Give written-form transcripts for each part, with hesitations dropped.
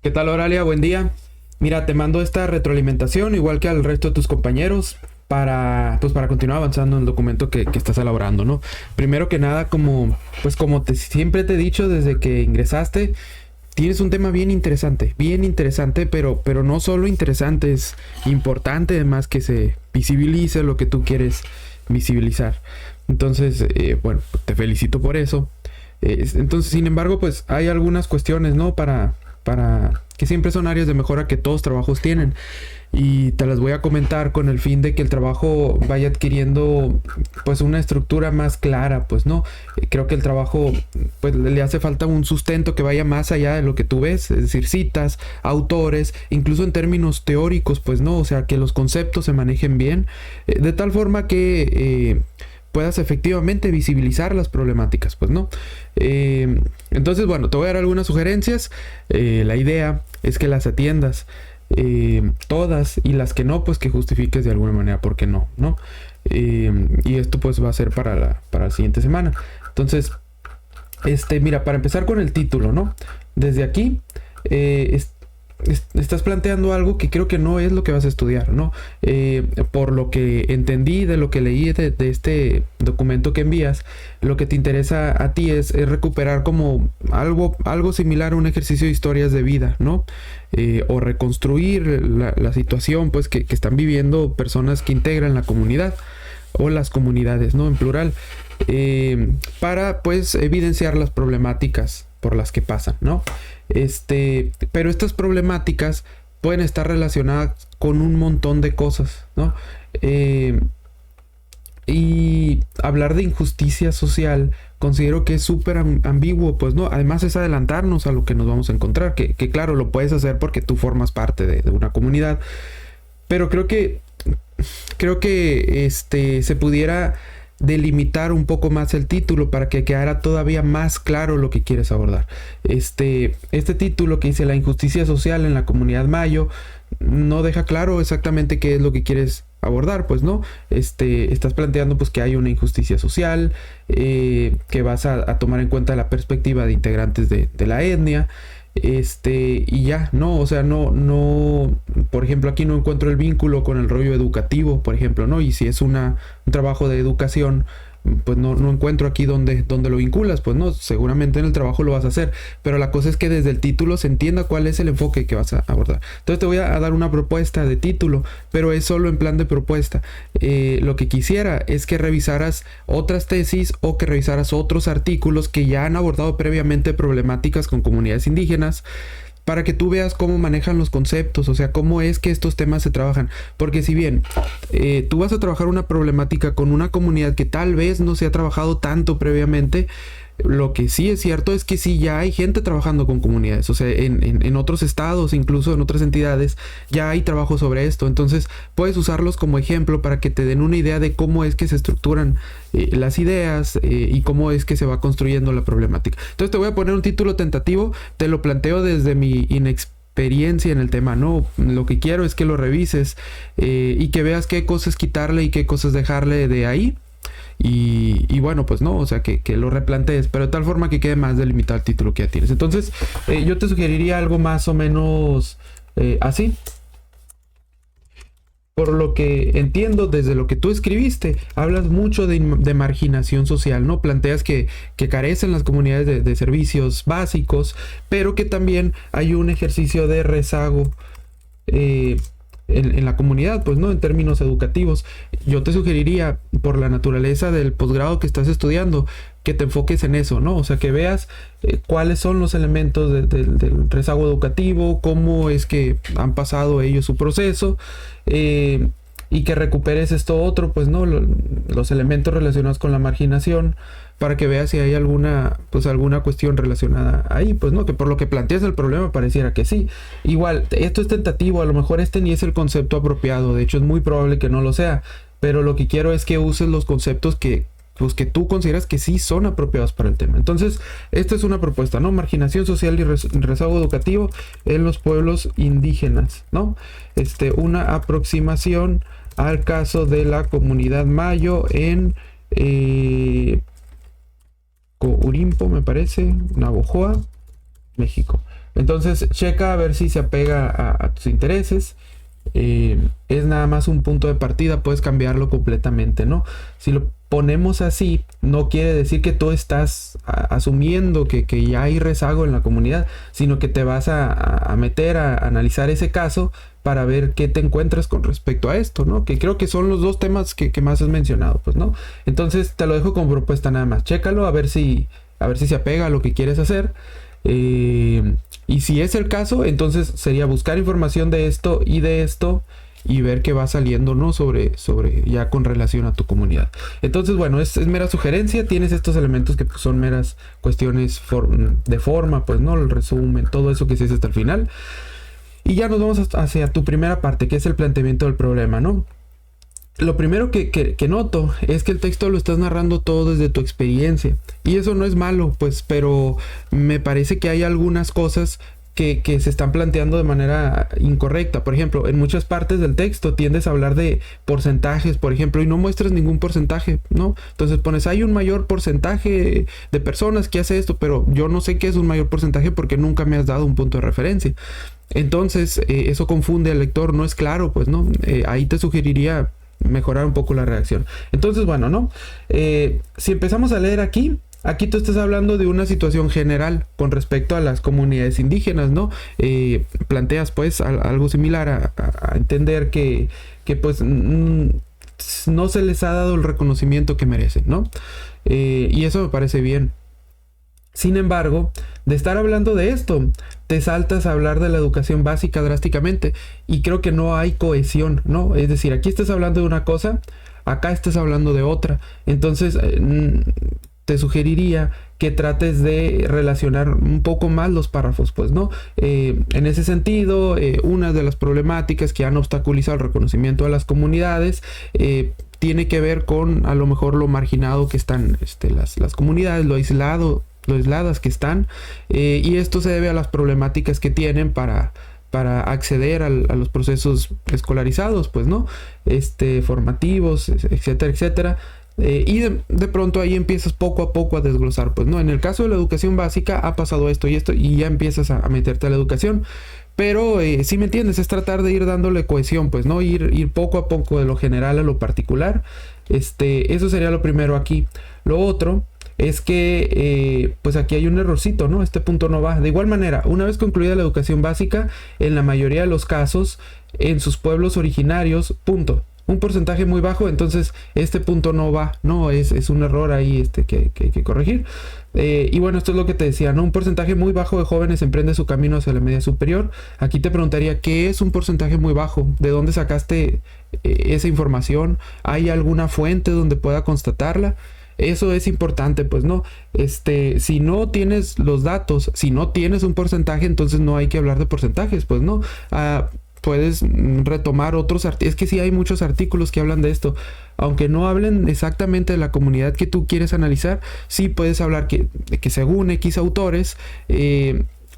¿Qué tal, Oralia? Buen día. Mira, te mando esta retroalimentación, igual que al resto de tus compañeros, para continuar avanzando en el documento que estás elaborando, ¿no? Primero que nada, siempre te he dicho desde que ingresaste, tienes un tema bien interesante, pero no solo interesante, es importante además que se visibilice lo que tú quieres visibilizar. Entonces, bueno, te felicito por eso. Entonces, sin embargo, pues hay algunas cuestiones, ¿no? Para que siempre son áreas de mejora que todos trabajos tienen. Y te las voy a comentar con el fin de que el trabajo vaya adquiriendo pues una estructura más clara, pues no. Creo que el trabajo pues le hace falta un sustento que vaya más allá de lo que tú ves, es decir, citas, autores, incluso en términos teóricos, pues no, o sea, que los conceptos se manejen bien, de tal forma que puedas efectivamente visibilizar las problemáticas, pues no. Entonces, bueno, te voy a dar algunas sugerencias. La idea es que las atiendas todas, y las que no, pues que justifiques de alguna manera por qué no, ¿no? Y esto pues va a ser para la siguiente semana. Entonces, mira, para empezar con el título, ¿no? Desde aquí, eh, estás planteando algo que creo que no es lo que vas a estudiar, ¿no? Por lo que entendí de lo que leí de este documento que envías, lo que te interesa a ti es recuperar como algo similar a un ejercicio de historias de vida, ¿no? O reconstruir la situación pues que están viviendo personas que integran la comunidad o las comunidades, ¿no? En plural, para pues evidenciar las problemáticas por las que pasan, ¿no? Pero estas problemáticas pueden estar relacionadas con un montón de cosas, ¿no? Y hablar de injusticia social considero que es súper ambiguo, pues no, además es adelantarnos a lo que nos vamos a encontrar, que claro, lo puedes hacer porque tú formas parte de una comunidad, pero creo que se pudiera delimitar un poco más el título para que quedara todavía más claro lo que quieres abordar. Este título que dice la injusticia social en la comunidad Mayo no deja claro exactamente qué es lo que quieres abordar, pues no. Estás planteando pues que hay una injusticia social, que vas a tomar en cuenta la perspectiva de integrantes de la etnia, y ya, no, o sea, no, por ejemplo, aquí no encuentro el vínculo con el rollo educativo, por ejemplo, ¿no? Y si es un trabajo de educación, pues no encuentro aquí donde lo vinculas, pues no, seguramente en el trabajo lo vas a hacer, pero la cosa es que desde el título se entienda cuál es el enfoque que vas a abordar. Entonces te voy a dar una propuesta de título, pero es solo en plan de propuesta. Lo que quisiera es que revisaras otras tesis o que revisaras otros artículos que ya han abordado previamente problemáticas con comunidades indígenas, para que tú veas cómo manejan los conceptos, o sea, cómo es que estos temas se trabajan. Porque si bien tú vas a trabajar una problemática con una comunidad que tal vez no se ha trabajado tanto previamente, lo que sí es cierto es que sí ya hay gente trabajando con comunidades, o sea, en otros estados, incluso en otras entidades, ya hay trabajo sobre esto. Entonces puedes usarlos como ejemplo para que te den una idea de cómo es que se estructuran las ideas, y cómo es que se va construyendo la problemática. Entonces te voy a poner un título tentativo, te lo planteo desde mi inexperiencia en el tema, ¿no? Lo que quiero es que lo revises, y que veas qué cosas quitarle y qué cosas dejarle de ahí. Bueno, pues no, o sea, que lo replantees, pero de tal forma que quede más delimitado el título que ya tienes. Entonces, yo te sugeriría algo más o menos así. Por lo que entiendo, desde lo que tú escribiste, hablas mucho de marginación social, ¿no? Planteas que carecen las comunidades de servicios básicos, pero que también hay un ejercicio de rezago eh, en la comunidad, pues no, en términos educativos. Yo te sugeriría, por la naturaleza del posgrado que estás estudiando, que te enfoques en eso, ¿no? O sea, que veas cuáles son los elementos del rezago educativo, cómo es que han pasado ellos su proceso, y que recuperes esto otro, pues no, los elementos relacionados con la marginación, para que veas si hay alguna cuestión relacionada ahí, pues no, que por lo que planteas el problema pareciera que sí. Igual, esto es tentativo, a lo mejor este ni es el concepto apropiado, de hecho es muy probable que no lo sea, pero lo que quiero es que uses los conceptos que tú consideras que sí son apropiados para el tema. Entonces, esta es una propuesta, ¿no? Marginación social y rezago educativo en los pueblos indígenas, ¿no? Una aproximación al caso de la comunidad Mayo en Cojurimpo, me parece, Navojoa, México. Entonces, checa a ver si se apega a tus intereses. Es nada más un punto de partida, puedes cambiarlo completamente, ¿no? Si lo ponemos así, no quiere decir que tú estás asumiendo que ya hay rezago en la comunidad, sino que te vas a meter a analizar ese caso para ver qué te encuentras con respecto a esto, ¿no? Que creo que son los dos temas que más has mencionado, pues, ¿no? Entonces te lo dejo como propuesta nada más. Chécalo a ver si se apega a lo que quieres hacer. Y si es el caso, entonces sería buscar información de esto y de esto y ver qué va saliendo, ¿no? Sobre ya con relación a tu comunidad. Entonces, bueno, es mera sugerencia. Tienes estos elementos que pues, son meras cuestiones de forma, pues, ¿no? El resumen, todo eso que se hace hasta el final. Y ya nos vamos hacia tu primera parte, que es el planteamiento del problema, ¿no? Lo primero que noto es que el texto lo estás narrando todo desde tu experiencia. Y eso no es malo, pues, pero me parece que hay algunas cosas que se están planteando de manera incorrecta. Por ejemplo, en muchas partes del texto tiendes a hablar de porcentajes, por ejemplo, y no muestras ningún porcentaje, ¿no? Entonces pones, hay un mayor porcentaje de personas que hace esto, pero yo no sé qué es un mayor porcentaje porque nunca me has dado un punto de referencia. Entonces, eso confunde al lector, no es claro, pues, ¿no? Ahí te sugeriría mejorar un poco la redacción. Entonces, bueno, ¿no? Si empezamos a leer aquí tú estás hablando de una situación general con respecto a las comunidades indígenas, ¿no? Planteas, pues, algo similar a entender que pues, no se les ha dado el reconocimiento que merecen, ¿no? Y eso me parece bien. Sin embargo, de estar hablando de esto, te saltas a hablar de la educación básica drásticamente y creo que no hay cohesión, ¿no? Es decir, aquí estás hablando de una cosa, acá estás hablando de otra. Entonces, te sugeriría que trates de relacionar un poco más los párrafos, pues, ¿no? En ese sentido, una de las problemáticas que han obstaculizado el reconocimiento de las comunidades tiene que ver con, a lo mejor, lo marginado que están las comunidades, lo aisladas que están, y esto se debe a las problemáticas que tienen para acceder a los procesos escolarizados, pues, ¿no? Formativos, etcétera, etcétera. Y de pronto ahí empiezas poco a poco a desglosar, pues, ¿no? En el caso de la educación básica ha pasado esto, y ya empiezas a meterte a la educación. Pero si me entiendes, es tratar de ir dándole cohesión, pues, ¿no? Ir poco a poco de lo general a lo particular. Eso sería lo primero aquí. Lo otro es que pues aquí hay un errorcito, ¿no? Este punto no va. De igual manera, una vez concluida la educación básica, en la mayoría de los casos, en sus pueblos originarios, punto. Un porcentaje muy bajo, entonces este punto no va, no, es un error ahí que hay que corregir. Y bueno, esto es lo que te decía, ¿no? Un porcentaje muy bajo de jóvenes emprende su camino hacia la media superior. Aquí te preguntaría, ¿qué es un porcentaje muy bajo? ¿De dónde sacaste esa información? ¿Hay alguna fuente donde pueda constatarla? Eso es importante, pues, ¿no? Si no tienes los datos, si no tienes un porcentaje, entonces no hay que hablar de porcentajes, pues, ¿no? Puedes retomar otros artículos. Es que sí hay muchos artículos que hablan de esto. Aunque no hablen exactamente de la comunidad que tú quieres analizar, sí puedes hablar de que según X autores,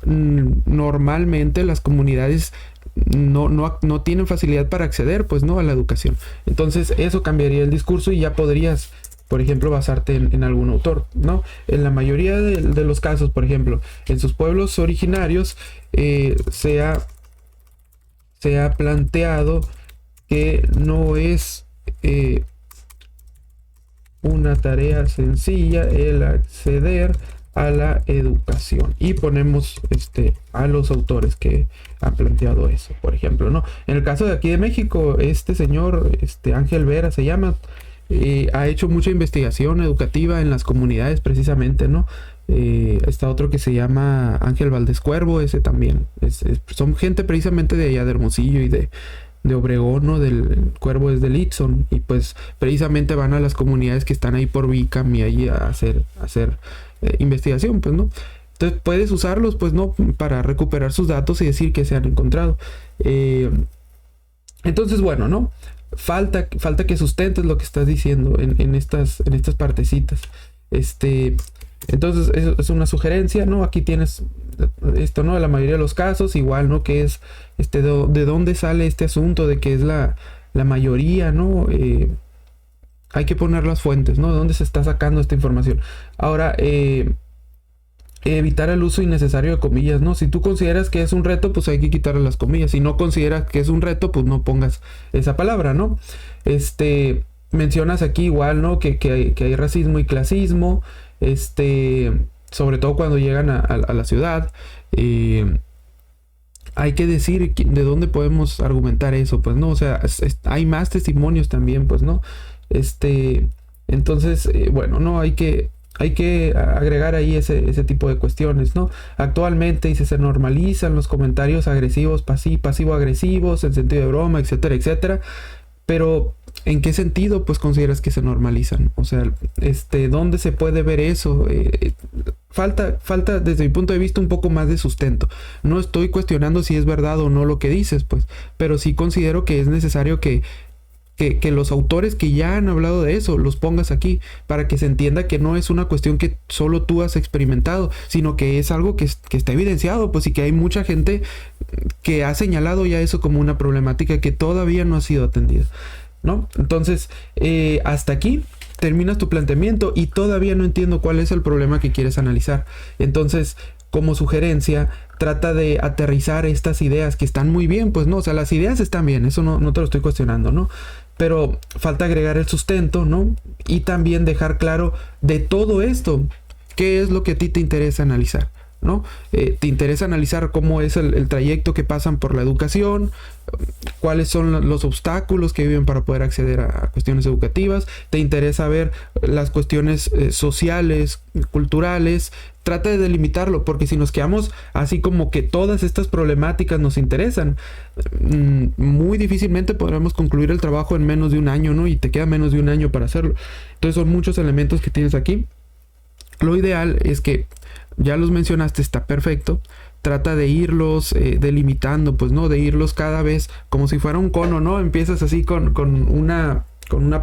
normalmente las comunidades no tienen facilidad para acceder, pues, ¿no? A la educación. Entonces eso cambiaría el discurso y ya podrías, por ejemplo, basarte en algún autor, ¿no? En la mayoría de los casos, por ejemplo, en sus pueblos originarios, se ha planteado que no es una tarea sencilla el acceder a la educación. Y ponemos a los autores que han planteado eso, por ejemplo, ¿no? En el caso de aquí de México, este señor, Ángel Vera se llama, ha hecho mucha investigación educativa en las comunidades precisamente, ¿no? Está otro que se llama Ángel Valdés Cuervo, ese también. Son gente precisamente de allá de Hermosillo y de Obregón, ¿no? Del Cuervo es de Litson. Y pues precisamente van a las comunidades que están ahí por Bicam y ahí a hacer investigación, pues, ¿no? Entonces puedes usarlos, pues, ¿no? Para recuperar sus datos y decir que se han encontrado. Entonces, bueno, ¿no? Falta que sustentes lo que estás diciendo en estas partecitas. Entonces, eso es una sugerencia, ¿no? Aquí tienes esto, ¿no? De la mayoría de los casos, igual, ¿no? Que es, de dónde sale este asunto de que es la mayoría, ¿no? Hay que poner las fuentes, ¿no? ¿De dónde se está sacando esta información? Ahora, evitar el uso innecesario de comillas, ¿no? Si tú consideras que es un reto, pues hay que quitarle las comillas. Si no consideras que es un reto, pues no pongas esa palabra, ¿no? Mencionas aquí igual, ¿no? Que hay racismo y clasismo, sobre todo cuando llegan a la ciudad. Hay que decir de dónde podemos argumentar eso, pues, ¿no? O sea, hay más testimonios también, pues, ¿no? Entonces, bueno, no, hay que agregar ahí ese tipo de cuestiones, ¿no? Actualmente dice, se normalizan los comentarios agresivos, pasivo-agresivos, en sentido de broma, etcétera, etcétera. Pero, ¿en qué sentido, pues, consideras que se normalizan? O sea, ¿dónde se puede ver eso? Falta, desde mi punto de vista, un poco más de sustento. No estoy cuestionando si es verdad o no lo que dices, pues, pero sí considero que es necesario que los autores que ya han hablado de eso los pongas aquí para que se entienda que no es una cuestión que solo tú has experimentado, sino que es algo que está evidenciado, pues, y que hay mucha gente que ha señalado ya eso como una problemática que todavía no ha sido atendida, ¿no? Entonces, hasta aquí terminas tu planteamiento y todavía no entiendo cuál es el problema que quieres analizar. Entonces, como sugerencia, trata de aterrizar estas ideas que están muy bien, pues, no, o sea, las ideas están bien, eso no te lo estoy cuestionando, ¿no? Pero falta agregar el sustento, ¿no? Y también dejar claro de todo esto, qué es lo que a ti te interesa analizar, ¿no? Te interesa analizar cómo es el trayecto que pasan por la educación, cuáles son los obstáculos que viven para poder acceder a cuestiones educativas, te interesa ver las cuestiones sociales, culturales. Trata de delimitarlo, porque si nos quedamos así como que todas estas problemáticas nos interesan, muy difícilmente podremos concluir el trabajo en menos de un año, ¿no? Y te queda menos de un año para hacerlo. Entonces son muchos elementos que tienes aquí. Lo ideal es que, ya los mencionaste, está perfecto. Trata de irlos delimitando, pues, ¿no? De irlos cada vez como si fuera un cono, ¿no? Empiezas así con una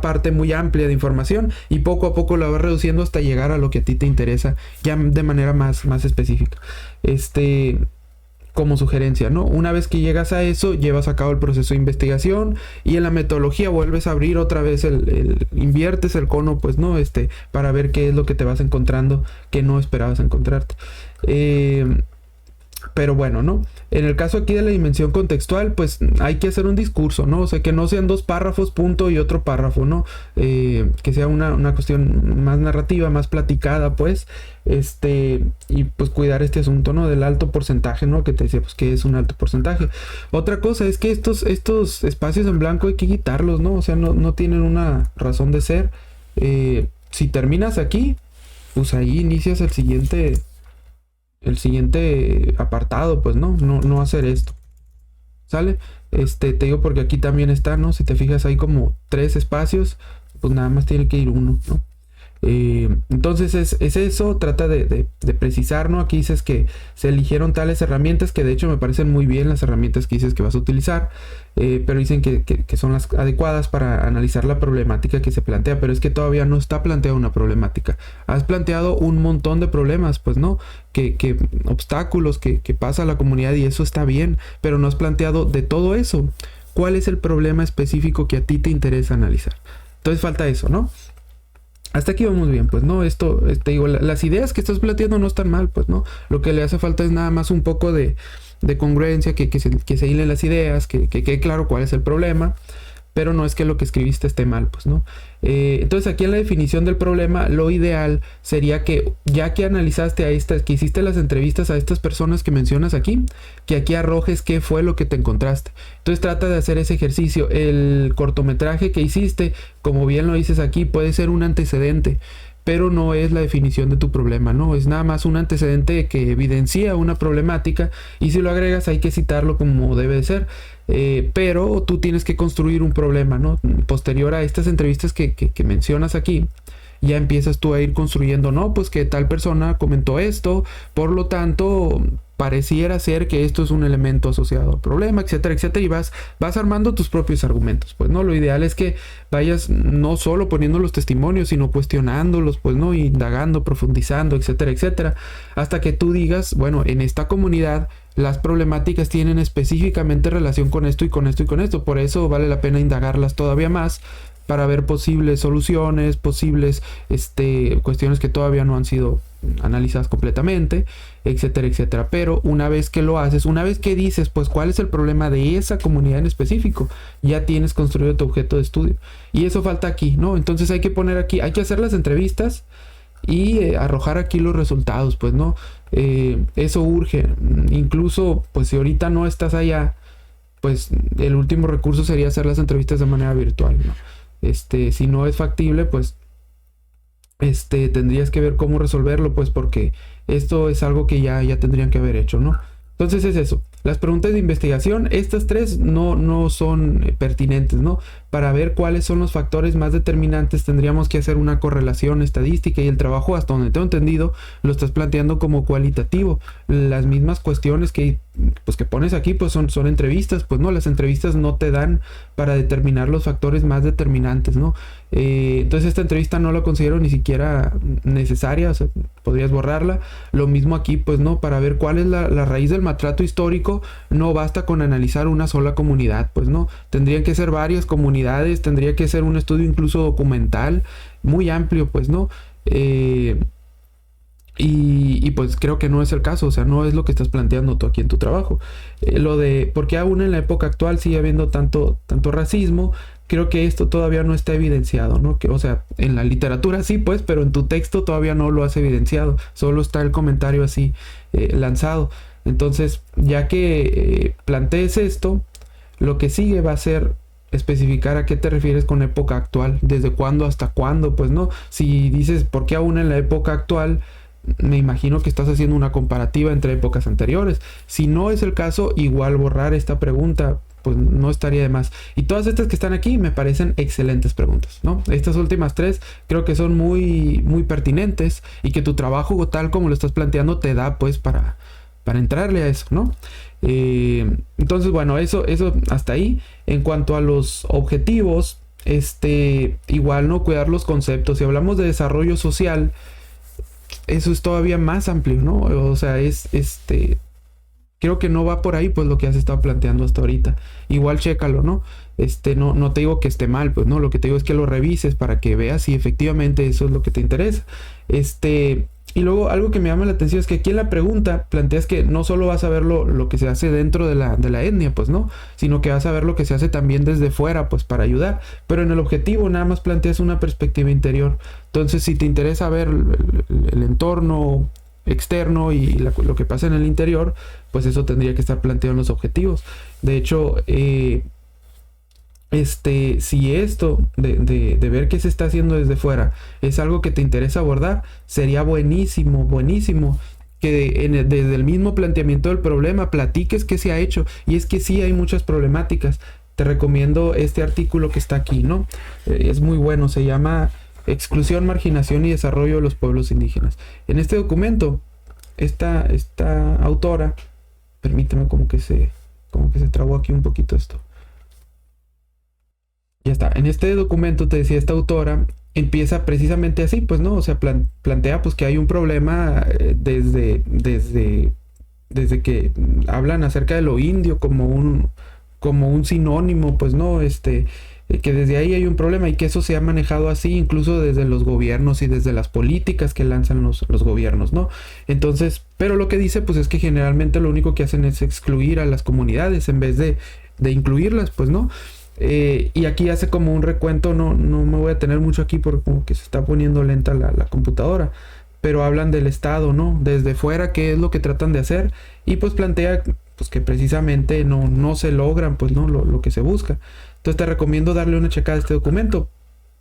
parte muy amplia de información y poco a poco la vas reduciendo hasta llegar a lo que a ti te interesa, ya de manera más específica. Como sugerencia, ¿no? Una vez que llegas a eso, llevas a cabo el proceso de investigación y en la metodología vuelves a abrir otra vez inviertes el cono, pues, ¿no? Para ver qué es lo que te vas encontrando que no esperabas encontrarte. Pero bueno, ¿no? En el caso aquí de la dimensión contextual, pues hay que hacer un discurso, ¿no? O sea, que no sean dos párrafos, punto y otro párrafo, ¿no? Que sea una cuestión más narrativa, más platicada, pues. Y pues cuidar este asunto, ¿no? Del alto porcentaje, ¿no? Que te decía, pues, que es un alto porcentaje. Otra cosa es que estos espacios en blanco hay que quitarlos, ¿no? O sea, no tienen una razón de ser. Si terminas aquí, pues ahí inicias el siguiente apartado, pues, no hacer esto, ¿sale? Te digo porque aquí también está, ¿no? Si te fijas, hay como 3 espacios, pues nada más tiene que ir uno, ¿no? Entonces es eso, trata de precisar, ¿no? Aquí dices que se eligieron tales herramientas, que de hecho me parecen muy bien las herramientas que dices que vas a utilizar, pero dicen que son las adecuadas para analizar la problemática que se plantea, pero es que todavía no está planteada una problemática. Has planteado un montón de problemas, pues, ¿no? Que obstáculos que pasa a la comunidad, y eso está bien, pero no has planteado de todo eso cuál es el problema específico que a ti te interesa analizar. Entonces falta eso, ¿no? Hasta aquí vamos bien, pues, ¿no? Te digo, las ideas que estás planteando no están mal, pues, ¿no? Lo que le hace falta es nada más un poco de congruencia, que se hilen las ideas, que quede claro cuál es el problema, pero no es que lo que escribiste esté mal, pues, ¿no? Entonces aquí en la definición del problema, lo ideal sería que, ya que analizaste que hiciste las entrevistas a estas personas que mencionas aquí, que aquí arrojes qué fue lo que te encontraste. Entonces trata de hacer ese ejercicio. El cortometraje que hiciste, como bien lo dices aquí, puede ser un antecedente, pero no es la definición de tu problema, ¿no? Es nada más un antecedente que evidencia una problemática, y si lo agregas hay que citarlo como debe de ser. Pero tú tienes que construir un problema, ¿no? Posterior a estas entrevistas que mencionas aquí, ya empiezas tú a ir construyendo, ¿no? Pues que tal persona comentó esto, por lo tanto pareciera ser que esto es un elemento asociado al problema, etcétera, etcétera, y vas armando tus propios argumentos, pues, ¿no? Lo ideal es que vayas no solo poniendo los testimonios, sino cuestionándolos, pues, ¿no? Indagando, profundizando, etcétera, etcétera, hasta que tú digas, bueno, en esta comunidad las problemáticas tienen específicamente relación con esto y con esto y con esto, por eso vale la pena indagarlas todavía más, para ver posibles soluciones, posibles cuestiones que todavía no han sido analizadas completamente, etcétera, etcétera. Pero una vez que lo haces, una vez que dices, pues, cuál es el problema de esa comunidad en específico, ya tienes construido tu objeto de estudio. Y eso falta aquí, ¿no? Entonces hay que poner aquí, hay que hacer las entrevistas y arrojar aquí los resultados, pues, ¿no? Eso urge. Incluso, pues, si ahorita no estás allá, pues el último recurso sería hacer las entrevistas de manera virtual, ¿no? Si no es factible, pues tendrías que ver cómo resolverlo, pues porque esto es algo que ya tendrían que haber hecho, ¿no? Entonces es eso. Las preguntas de investigación, estas tres no son pertinentes, ¿no? Para ver cuáles son los factores más determinantes tendríamos que hacer una correlación estadística y el trabajo, hasta donde tengo entendido, lo estás planteando como cualitativo. Las mismas cuestiones que pones aquí, pues son entrevistas, pues no, las entrevistas no te dan para determinar los factores más determinantes, ¿no? Entonces esta entrevista no la considero ni siquiera necesaria, o sea, podrías borrarla. Lo mismo aquí, pues no, para ver cuál es la raíz del maltrato histórico, no basta con analizar una sola comunidad, pues no, tendrían que ser varias comunidades, tendría que ser un estudio incluso documental, muy amplio, pues no. Y pues creo que no es el caso, o sea, no es lo que estás planteando tú aquí en tu trabajo. Lo de por qué aún en la época actual sigue habiendo tanto racismo, creo que esto todavía no está evidenciado, ¿no? Que, o sea, en la literatura sí, pues, pero en tu texto todavía no lo has evidenciado, solo está el comentario así lanzado. Entonces, ya que plantees esto, lo que sigue va a ser especificar a qué te refieres con época actual, desde cuándo hasta cuándo, pues no. Si dices por qué aún en la época actual, me imagino que estás haciendo una comparativa entre épocas anteriores. Si no es el caso, igual borrar esta pregunta, pues no estaría de más. Y todas estas que están aquí me parecen excelentes preguntas, ¿no? Estas últimas tres creo que son muy, muy pertinentes y que tu trabajo, tal como lo estás planteando, te da pues para entrarle a eso, ¿no? Entonces, bueno, eso hasta ahí. En cuanto a los objetivos, igual, ¿no? Cuidar los conceptos. Si hablamos de desarrollo social, eso es todavía más amplio, ¿no? O sea, creo que no va por ahí, pues, lo que has estado planteando hasta ahorita. Igual chécalo, ¿no? No te digo que esté mal, pues, ¿no? Lo que te digo es que lo revises para que veas si efectivamente eso es lo que te interesa. Y luego algo que me llama la atención es que aquí en la pregunta planteas que no solo vas a ver lo que se hace dentro de la etnia, pues no, sino que vas a ver lo que se hace también desde fuera, pues para ayudar. Pero en el objetivo nada más planteas una perspectiva interior. Entonces, si te interesa ver el entorno externo y lo que pasa en el interior, pues eso tendría que estar planteado en los objetivos. De hecho, si esto de ver qué se está haciendo desde fuera es algo que te interesa abordar, sería buenísimo que desde el mismo planteamiento del problema platiques qué se ha hecho. Y es que sí hay muchas problemáticas. Te recomiendo este artículo que está aquí, ¿no? Es muy bueno, se llama Exclusión, Marginación y Desarrollo de los Pueblos Indígenas. En este documento, esta autora, permíteme como que se trabó aquí un poquito esto. Ya está. En este documento, te decía, esta autora empieza precisamente así, pues, ¿no? O sea, plantea pues que hay un problema desde que hablan acerca de lo indio como un sinónimo, pues, ¿no? Que desde ahí hay un problema y que eso se ha manejado así incluso desde los gobiernos y desde las políticas que lanzan los gobiernos, ¿no? Entonces, pero lo que dice pues es que generalmente lo único que hacen es excluir a las comunidades en vez de incluirlas, pues, ¿no? Y aquí hace como un recuento, no me voy a tener mucho aquí porque como que se está poniendo lenta la computadora, pero hablan del Estado, ¿no? Desde fuera, qué es lo que tratan de hacer, y pues plantea pues que precisamente no se logran, pues, ¿no? Lo que se busca. Entonces te recomiendo darle una checada a este documento.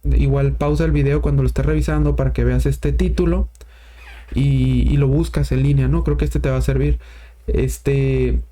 Igual pausa el video cuando lo estés revisando para que veas este título y lo buscas en línea, ¿no? Creo que te va a servir. Entonces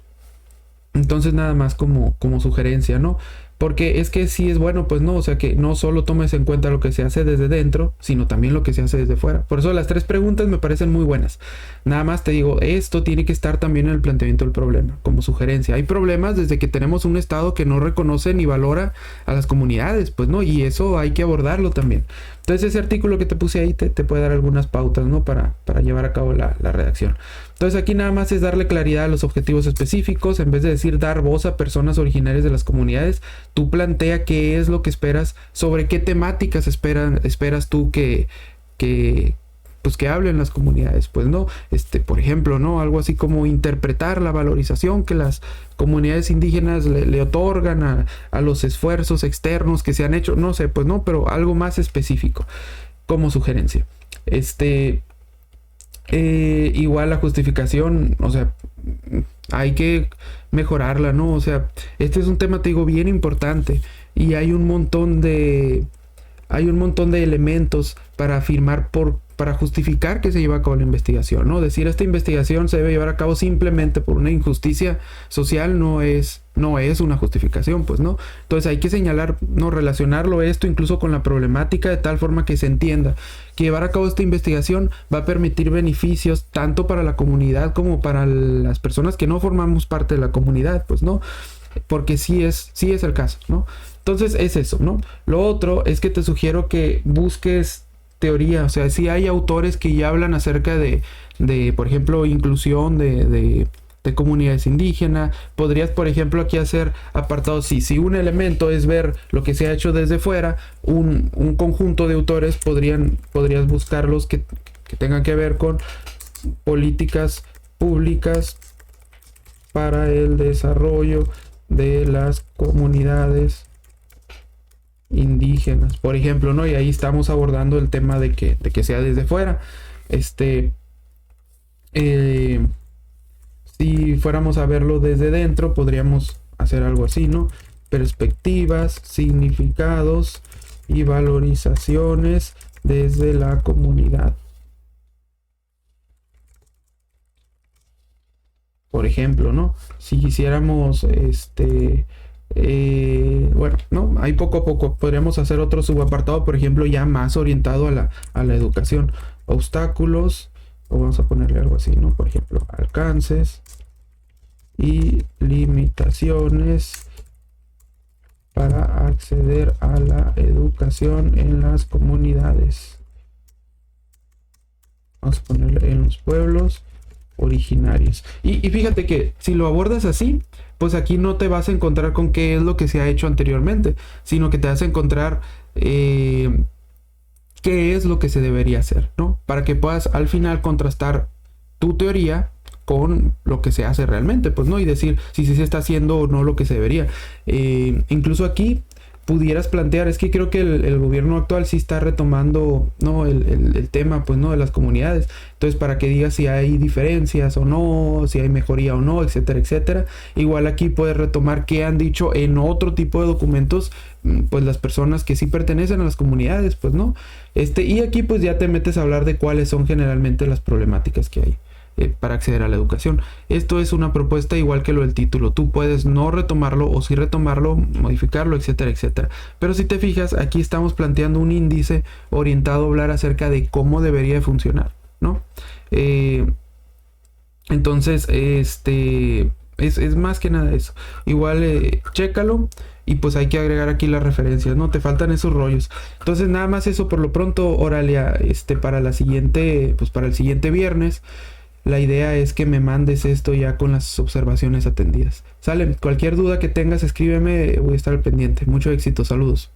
nada más como sugerencia, ¿no? Porque es que sí es bueno, pues no, o sea que no solo tomes en cuenta lo que se hace desde dentro, sino también lo que se hace desde fuera. Por eso las tres preguntas me parecen muy buenas. Nada más te digo, esto tiene que estar también en el planteamiento del problema, como sugerencia. Hay problemas desde que tenemos un Estado que no reconoce ni valora a las comunidades, pues no, y eso hay que abordarlo también. Entonces ese artículo que te puse ahí te puede dar algunas pautas, ¿no? Para llevar a cabo la redacción. Entonces aquí nada más es darle claridad a los objetivos específicos. En vez de decir dar voz a personas originarias de las comunidades, tú plantea qué es lo que esperas, sobre qué temáticas esperas tú que pues que hablen las comunidades, pues no, por ejemplo, ¿no? Algo así como interpretar la valorización que las comunidades indígenas le otorgan a los esfuerzos externos que se han hecho, no sé, pues no, pero algo más específico como sugerencia. Igual la justificación, o sea, hay que mejorarla, ¿no? O sea, este es un tema, te digo, bien importante y hay un montón de elementos para afirmar para justificar que se lleva a cabo la investigación, ¿no? Decir esta investigación se debe llevar a cabo simplemente por una injusticia social no es una justificación, pues, ¿no? Entonces hay que señalar, no relacionarlo esto incluso con la problemática de tal forma que se entienda que llevar a cabo esta investigación va a permitir beneficios tanto para la comunidad como para las personas que no formamos parte de la comunidad, pues, ¿no? Porque sí es el caso, ¿no? Entonces es eso, ¿no? Lo otro es que te sugiero que busques teoría, o sea, si hay autores que ya hablan acerca de por ejemplo, inclusión de comunidades indígenas. Podrías, por ejemplo, aquí hacer apartados. Si un elemento es ver lo que se ha hecho desde fuera, un conjunto de autores podrías buscarlos que tengan que ver con políticas públicas para el desarrollo de las comunidades indígenas, por ejemplo, ¿no? Y ahí estamos abordando el tema de que sea desde fuera. Si fuéramos a verlo desde dentro, podríamos hacer algo así, ¿no? Perspectivas, significados y valorizaciones desde la comunidad. Por ejemplo, ¿no? Si quisiéramos, bueno, ¿no? Ahí poco a poco podríamos hacer otro subapartado, por ejemplo, ya más orientado a la educación. Obstáculos, o vamos a ponerle algo así, ¿no? Por ejemplo, alcances y limitaciones para acceder a la educación en las comunidades. Vamos a ponerle en los pueblos originarios. Y fíjate que si lo abordas así, pues aquí no te vas a encontrar con qué es lo que se ha hecho anteriormente, sino que te vas a encontrar qué es lo que se debería hacer, ¿no? Para que puedas al final contrastar tu teoría con lo que se hace realmente, pues, ¿no? Y decir si se está haciendo o no lo que se debería. Incluso aquí pudieras plantear, es que creo que el gobierno actual sí está retomando, ¿no? el tema, pues, ¿no? De las comunidades. Entonces, para que digas si hay diferencias o no, si hay mejoría o no, etcétera, etcétera. Igual aquí puedes retomar qué han dicho en otro tipo de documentos, pues, las personas que sí pertenecen a las comunidades, pues, ¿no? Y aquí, pues, ya te metes a hablar de cuáles son generalmente las problemáticas que hay para acceder a la educación. Esto es una propuesta igual que lo del título. Tú puedes no retomarlo o sí retomarlo, modificarlo, etcétera, etcétera. Pero si te fijas, aquí estamos planteando un índice orientado a hablar acerca de cómo debería de funcionar, ¿no? Entonces, es más que nada eso. Igual, chécalo. Y pues hay que agregar aquí las referencias, ¿no? Te faltan esos rollos. Entonces nada más eso por lo pronto, Oralia, para la siguiente, pues para el siguiente viernes. La idea es que me mandes esto ya con las observaciones atendidas. Sale, cualquier duda que tengas, escríbeme, voy a estar al pendiente. Mucho éxito, saludos.